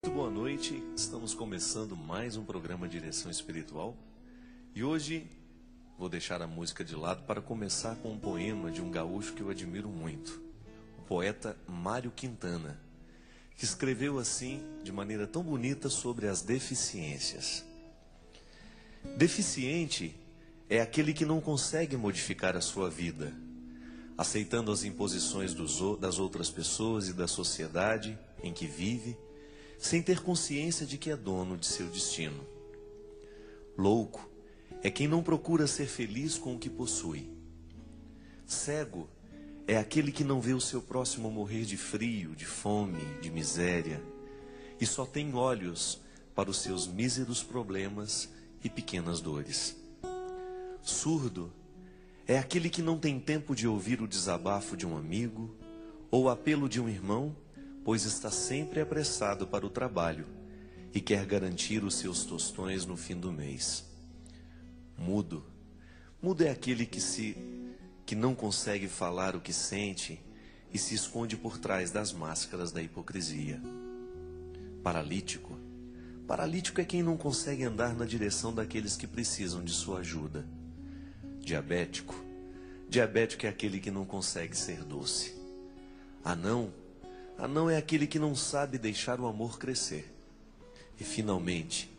Muito boa noite, estamos começando mais um programa Direção Espiritual e hoje vou deixar a música de lado para começar com um poema de um gaúcho que eu admiro muito, o poeta Mário Quintana, que escreveu assim, de maneira tão bonita, sobre as deficiências. Deficiente é aquele que não consegue modificar a sua vida, aceitando as imposições das outras pessoas e da sociedade em que vive, sem ter consciência de que é dono de seu destino. Louco é quem não procura ser feliz com o que possui. Cego é aquele que não vê o seu próximo morrer de frio, de fome, de miséria, e só tem olhos para os seus míseros problemas e pequenas dores. Surdo é aquele que não tem tempo de ouvir o desabafo de um amigo ou o apelo de um irmão, pois está sempre apressado para o trabalho e quer garantir os seus tostões no fim do mês. Mudo é aquele que não consegue falar o que sente e se esconde por trás das máscaras da hipocrisia. Paralítico é quem não consegue andar na direção daqueles que precisam de sua ajuda. Diabético é aquele que não consegue ser doce. Anão é aquele que não sabe deixar o amor crescer. E, finalmente,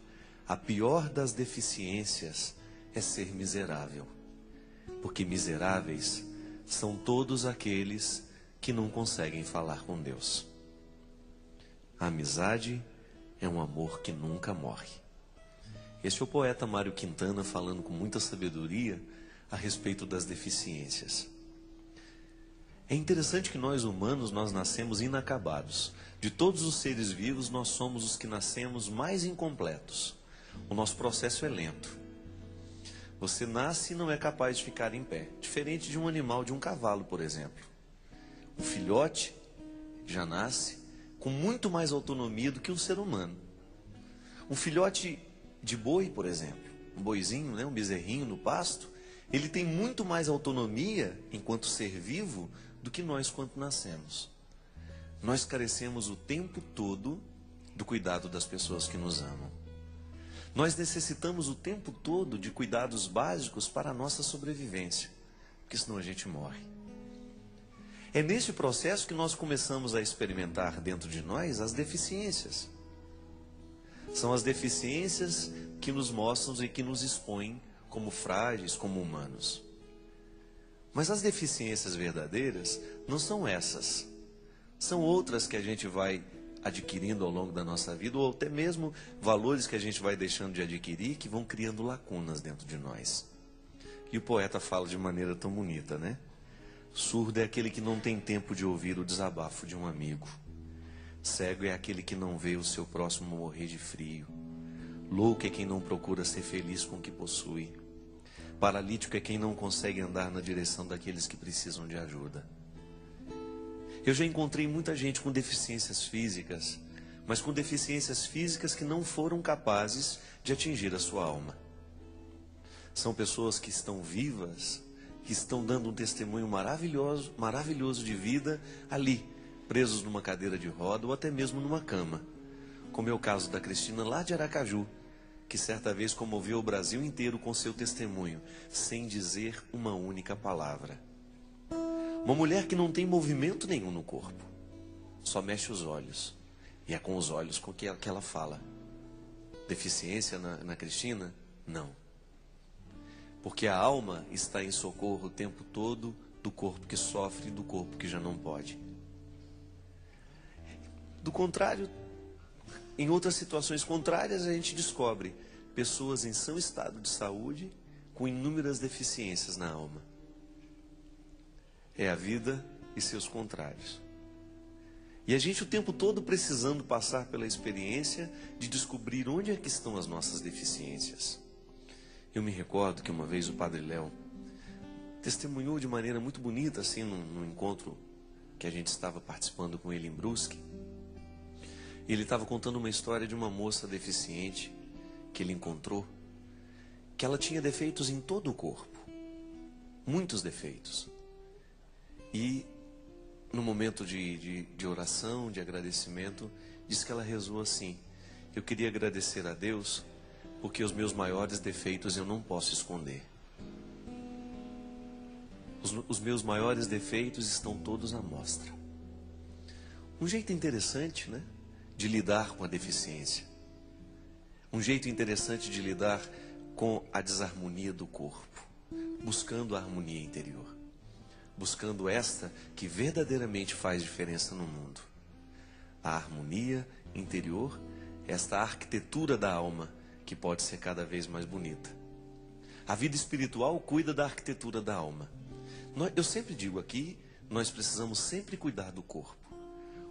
a pior das deficiências é ser miserável. Porque miseráveis são todos aqueles que não conseguem falar com Deus. A amizade é um amor que nunca morre. Este é o poeta Mário Quintana falando com muita sabedoria a respeito das deficiências. É interessante que nós humanos, nós nascemos inacabados. De todos os seres vivos, nós somos os que nascemos mais incompletos. O nosso processo é lento. Você nasce e não é capaz de ficar em pé. Diferente de um animal, de um cavalo, por exemplo. O filhote já nasce com muito mais autonomia do que um ser humano. Um filhote de boi, por exemplo, um boizinho, um bezerrinho no pasto, ele tem muito mais autonomia, enquanto ser vivo, do que nós quando nascemos. Nós carecemos o tempo todo do cuidado das pessoas que nos amam. Nós necessitamos o tempo todo de cuidados básicos para a nossa sobrevivência, porque senão a gente morre. É nesse processo que nós começamos a experimentar dentro de nós as deficiências. São as deficiências que nos mostram e que nos expõem como frágeis, como humanos. Mas as deficiências verdadeiras não são essas. São outras que a gente vai adquirindo ao longo da nossa vida, ou até mesmo valores que a gente vai deixando de adquirir, que vão criando lacunas dentro de nós. E o poeta fala de maneira tão bonita, né? Surdo é aquele que não tem tempo de ouvir o desabafo de um amigo. Cego é aquele que não vê o seu próximo morrer de frio. Louco é quem não procura ser feliz com o que possui. Paralítico é quem não consegue andar na direção daqueles que precisam de ajuda. Eu já encontrei muita gente com deficiências físicas, mas com deficiências físicas que não foram capazes de atingir a sua alma. São pessoas que estão vivas, que estão dando um testemunho maravilhoso de vida ali, presos numa cadeira de roda ou até mesmo numa cama. Como é o caso da Cristina lá de Aracaju, que certa vez comoveu o Brasil inteiro com seu testemunho, sem dizer uma única palavra. Uma mulher que não tem movimento nenhum no corpo, só mexe os olhos, e é com os olhos com que ela fala. Deficiência na Cristina? Não. Porque a alma está em socorro o tempo todo do corpo que sofre e do corpo que já não pode. Do contrário, em outras situações contrárias, a gente descobre pessoas em são estado de saúde com inúmeras deficiências na alma. É a vida e seus contrários. E a gente o tempo todo precisando passar pela experiência de descobrir onde é que estão as nossas deficiências. Eu me recordo que uma vez o Padre Léo testemunhou de maneira muito bonita, assim, num encontro que a gente estava participando com ele em Brusque. Ele estava contando uma história de uma moça deficiente que ele encontrou, que ela tinha defeitos em todo o corpo, muitos defeitos. E no momento de oração, de agradecimento, diz que ela rezou assim: eu queria agradecer a Deus porque os meus maiores defeitos eu não posso esconder. Os meus maiores defeitos estão todos à mostra. Um jeito interessante, né, de lidar com a deficiência. Um jeito interessante de lidar com a desarmonia do corpo. Buscando a harmonia interior. Buscando esta que verdadeiramente faz diferença no mundo. A harmonia interior, esta arquitetura da alma que pode ser cada vez mais bonita. A vida espiritual cuida da arquitetura da alma. Eu sempre digo aqui, nós precisamos sempre cuidar do corpo.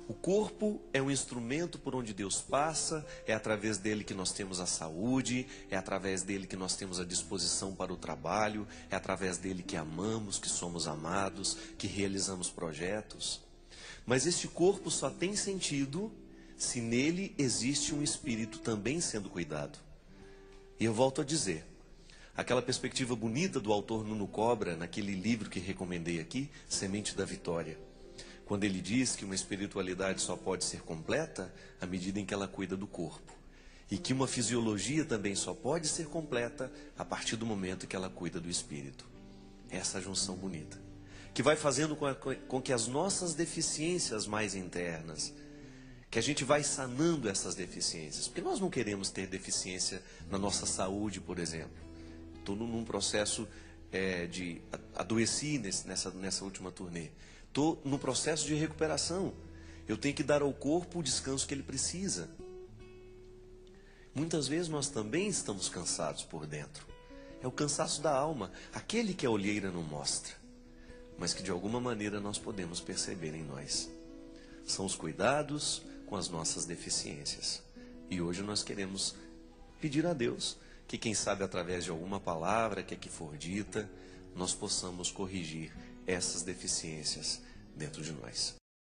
O corpo é um instrumento por onde Deus passa, é através dele que nós temos a saúde, é através dele que nós temos a disposição para o trabalho, é através dele que amamos, que somos amados, que realizamos projetos. Mas este corpo só tem sentido se nele existe um espírito também sendo cuidado. E eu volto a dizer, aquela perspectiva bonita do autor Nuno Cobra, naquele livro que recomendei aqui, Semente da Vitória, quando ele diz que uma espiritualidade só pode ser completa à medida em que ela cuida do corpo, e que uma fisiologia também só pode ser completa a partir do momento que ela cuida do espírito. Essa junção bonita, que vai fazendo com que as nossas deficiências mais internas, que a gente vai sanando essas deficiências, porque nós não queremos ter deficiência na nossa saúde, por exemplo. Estou num processo de adoeci nessa última turnê. Estou no processo de recuperação. Eu tenho que dar ao corpo o descanso que ele precisa. Muitas vezes nós também estamos cansados por dentro. É o cansaço da alma, aquele que a olheira não mostra, mas que de alguma maneira nós podemos perceber em nós. São os cuidados com as nossas deficiências. E hoje nós queremos pedir a Deus que, quem sabe, através de alguma palavra que aqui for dita, nós possamos corrigir essas deficiências dentro de nós.